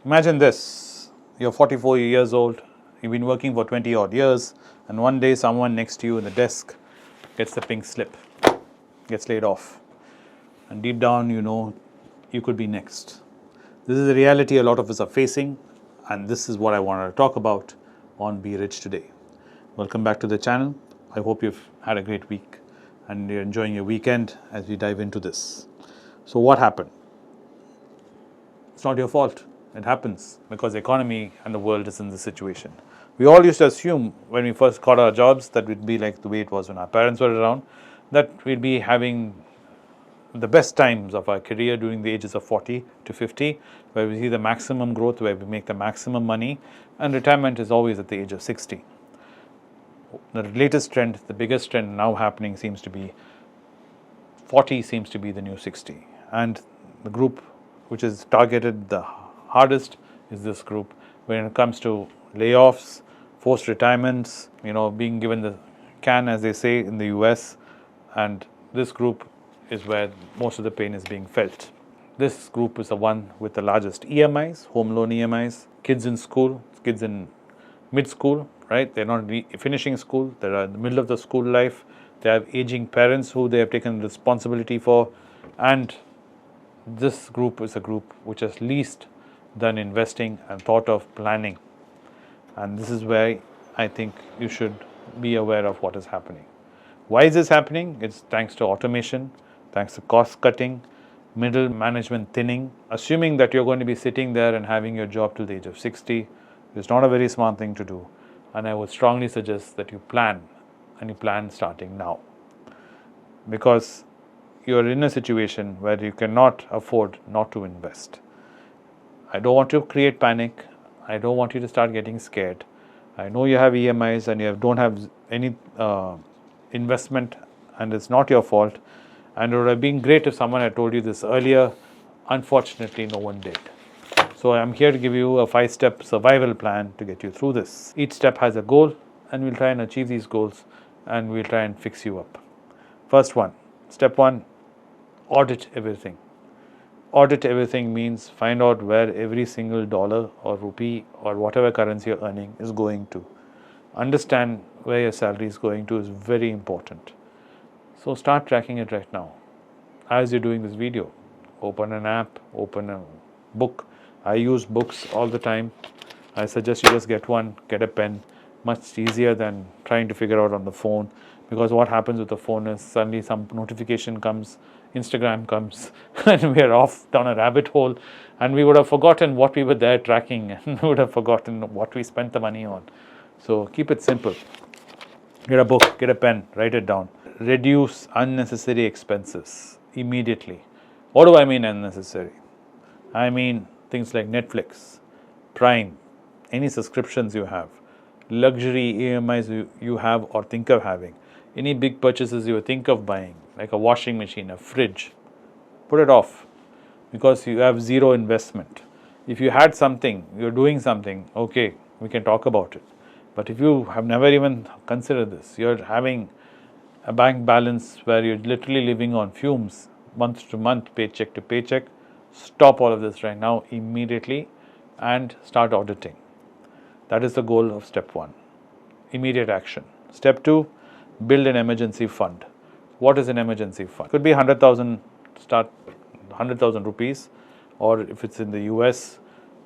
Imagine this, you're 44 years old, you've been working for 20 odd years, and one day someone next to you in the desk gets the pink slip, gets laid off. And deep down you know you could be next. This is the reality a lot of us are facing, and this is what I wanted to talk about on Be Rich today. Welcome back to the channel. I hope you've had a great week and you're enjoying your weekend as we dive into this. So what happened? It's not your fault. It happens because the economy and the world is in this situation. We all used to assume when we first got our jobs that we'd be like the way it was when our parents were around, that we'd be having the best times of our career during the ages of 40 to 50, where we see the maximum growth, where we make the maximum money, and retirement is always at the age of 60. The latest trend, the biggest trend now happening seems to be 40 seems to be the new 60. And the group which is targeted the hardest is this group when it comes to layoffs, forced retirements, being given the can, as they say in the US, and this group is where most of the pain is being felt. This group is the one with the largest EMIs, home loan EMIs, kids in school, kids in mid-school, right? They're not finishing school, they're in the middle of the school life, they have aging parents who they have taken responsibility for, and this group is a group which has least done investing and thought of planning. And this is where I think you should be aware of what is happening. Why is this happening? It's thanks to automation, thanks to cost cutting, middle management thinning. Assuming that you're going to be sitting there and having your job till the age of 60 is not a very smart thing to do. And I would strongly suggest that you plan, and you plan starting now. Because you're in a situation where you cannot afford not to invest. I don't want to create panic. I don't want you to start getting scared. I know you have EMIs and you don't have any investment, and it's not your fault. And it would have been great if someone had told you this earlier. Unfortunately, no one did. So I'm here to give you a 5-step survival plan to get you through this. Each step has a goal, and we'll try and achieve these goals, and we'll try and fix you up. First one, step 1, audit everything. Audit everything means find out where every single dollar or rupee or whatever currency you're earning is going to. Understand where your salary is going to is very important. So start tracking it right now. As you're doing this video, open an app, open a book. I use books all the time. I suggest you just get one, get a pen. Much easier than trying to figure out on the phone, because what happens with the phone is suddenly some notification comes, Instagram comes, and we are off down a rabbit hole, and we would have forgotten what we were there tracking, and we would have forgotten what we spent the money on. So keep it simple. Get a book, get a pen, write it down. Reduce unnecessary expenses immediately. What do I mean unnecessary? I mean things like Netflix, Prime, any subscriptions you have, luxury EMIs you have or think of having, any big purchases you think of buying, like a washing machine, a fridge, put it off because you have zero investment. If you had something, you're doing something, okay, we can talk about it. But if you have never even considered this, you're having a bank balance where you're literally living on fumes, month to month, paycheck to paycheck, stop all of this right now, immediately, and start auditing. That is the goal of step 1, immediate action. Step 2, build an emergency fund. What is an emergency fund? Could be 100,000, start 100,000 rupees, or if it's in the US,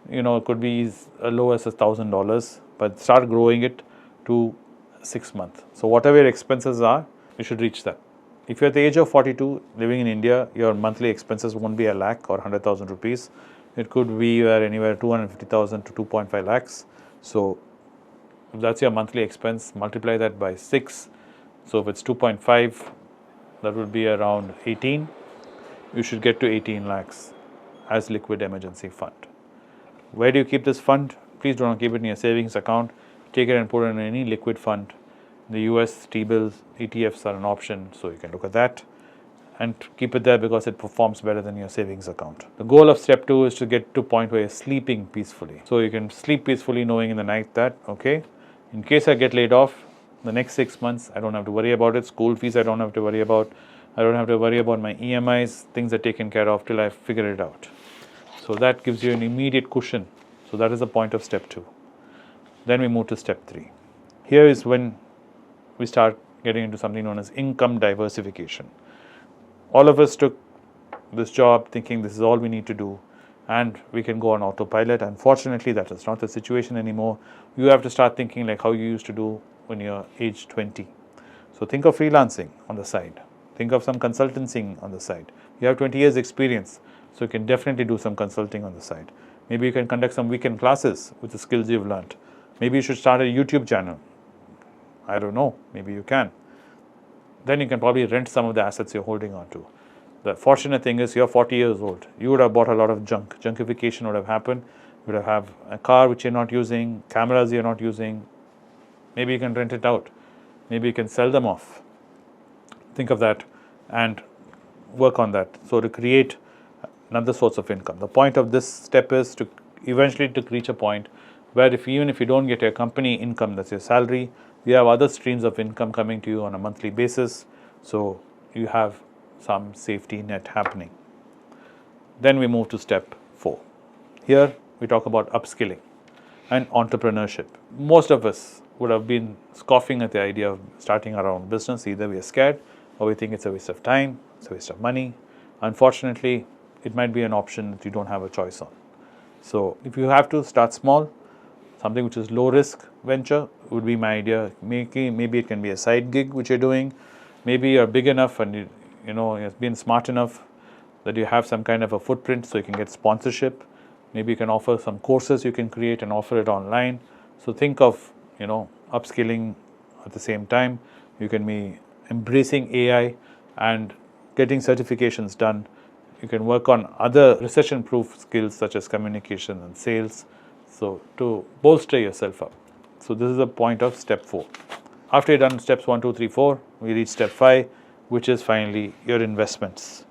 it could be as low as $1,000, but start growing it to 6 months. So whatever your expenses are, you should reach that. If you're at the age of 42, living in India, your monthly expenses won't be a lakh or 100,000 rupees. It could be anywhere 250,000 to 2.5 lakhs. So if that's your monthly expense, multiply that by 6. So if it's 2.5, that would be around 18. You should get to 18 lakhs as liquid emergency fund. Where do you keep this fund? Please do not keep it in your savings account. Take it and put it in any liquid fund. In the US, T-bills, ETFs are an option, so you can look at that and keep it there because it performs better than your savings account. The goal of step 2 is to get to a point where you're sleeping peacefully. So you can sleep peacefully knowing in the night that, okay, in case I get laid off, the next 6 months, I don't have to worry about it. School fees, I don't have to worry about. I don't have to worry about my EMIs. Things are taken care of till I figure it out. So that gives you an immediate cushion So that is the point of step 2. Then we move to step 3. Here is when we start getting into something known as income diversification. All of us took this job thinking this is all we need to do and we can go on autopilot. Unfortunately, that is not the situation anymore. You have to start thinking like how you used to do when you're age 20. So think of freelancing on the side. Think of some consultancy on the side. You have 20 years experience, so you can definitely do some consulting on the side. Maybe you can conduct some weekend classes with the skills you've learned. Maybe you should start a YouTube channel. I don't know, maybe you can. Then you can probably rent some of the assets you're holding on to. The fortunate thing is you're 40 years old. You would have bought a lot of junk. Junkification would have happened. You would have a car which you're not using, cameras you're not using. Maybe you can rent it out. Maybe you can sell them off. Think of that and work on that. So to create another source of income. The point of this step is to eventually to reach a point where even if you don't get your company income, that's your salary, you have other streams of income coming to you on a monthly basis. So you have some safety net happening. Then we move to step 4. Here we talk about upskilling and entrepreneurship. Most of us would have been scoffing at the idea of starting our own business. Either we are scared or we think it's a waste of time, it's a waste of money. Unfortunately, it might be an option that you don't have a choice on. So if you have to start small, something which is low risk venture would be my idea. Maybe it can be a side gig which you're doing. Maybe you're big enough and you've been smart enough that you have some kind of a footprint so you can get sponsorship. Maybe you can offer some courses you can create and offer it online. So think of upskilling at the same time. You can be embracing AI and getting certifications done. You can work on other recession-proof skills such as communication and sales. So to bolster yourself up. So this is the point of step 4. After you've done steps 1, 2, 3, 4, we reach step 5, which is finally your investments.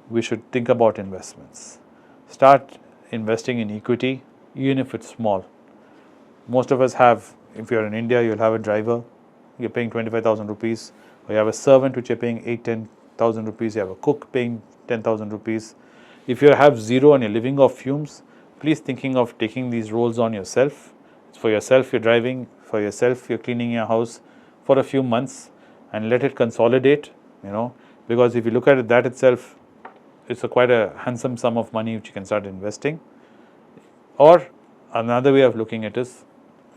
We should think about investments. Start investing in equity, even if it's small. Most of us have, if you're in India, you'll have a driver, you're paying 25,000 rupees, or you have a servant which you're paying 10,000 rupees, you have a cook paying 10,000 rupees. If you have zero and you're living off fumes, please thinking of taking these roles on yourself. It's for yourself you're driving, for yourself you're cleaning your house for a few months and let it consolidate, because if you look at it, that itself, it's quite a handsome sum of money which you can start investing. Or another way of looking at it is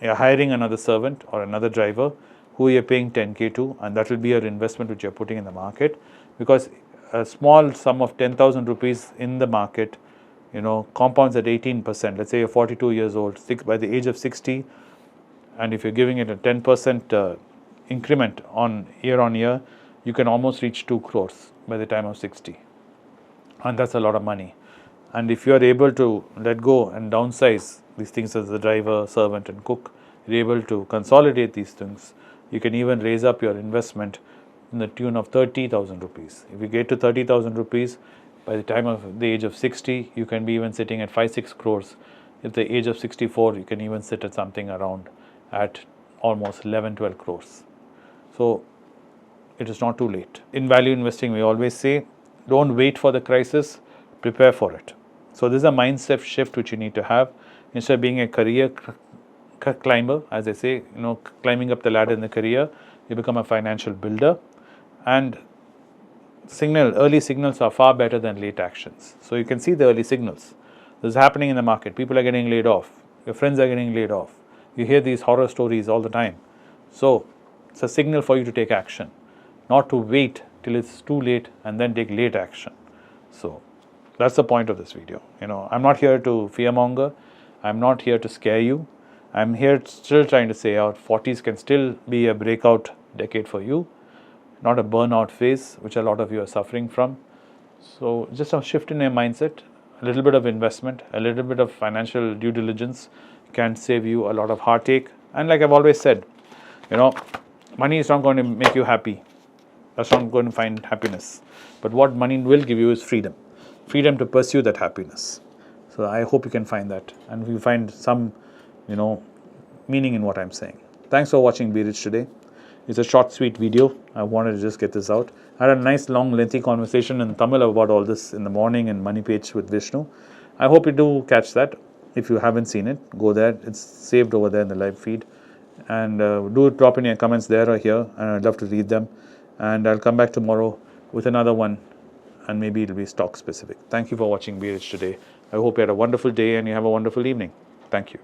you're hiring another servant or another driver who you're paying 10K to, and that will be your investment which you're putting in the market, because a small sum of 10,000 rupees in the market compounds at 18%. Let's say you're 42 years old, by the age of 60, and if you're giving it a 10% increment on year, you can almost reach 2 crores by the time of 60. And that's a lot of money. And if you're able to let go and downsize these things as the driver, servant and cook, you're able to consolidate these things, you can even raise up your investment in the tune of 30,000 rupees. If you get to 30,000 rupees, by the time of the age of 60, you can be even sitting at 5-6 crores. At the age of 64, you can even sit at something around at almost 11-12 crores. So it is not too late. In value investing, we always say, don't wait for the crisis, prepare for it. So this is a mindset shift which you need to have. Instead of being a career climber, as I say, climbing up the ladder in the career, you become a financial builder. And early signals are far better than late actions. So you can see the early signals. This is happening in the market. People are getting laid off. Your friends are getting laid off. You hear these horror stories all the time. So it's a signal for you to take action, not to wait till it's too late and then take late action. So that's the point of this video. I'm not here to fearmonger. I'm not here to scare you. I'm here still trying to say our 40s can still be a breakout decade for you, not a burnout phase, which a lot of you are suffering from. So just a shift in your mindset, a little bit of investment, a little bit of financial due diligence can save you a lot of heartache. And like I've always said, money is not going to make you happy. That's not going to find happiness. But what money will give you is freedom. Freedom to pursue that happiness. So I hope you can find that and you find some, meaning in what I'm saying. Thanks for watching Be Rich today. It's a short, sweet video. I wanted to just get this out. I had a nice, long, lengthy conversation in Tamil about all this in the morning in MoneyPechu with Vishnu. I hope you do catch that. If you haven't seen it, go there. It's saved over there in the live feed. And do drop in your comments there or here, and I'd love to read them. And I'll come back tomorrow with another one, and maybe it'll be stock specific. Thank you for watching Be Rich today. I hope you had a wonderful day and you have a wonderful evening. Thank you.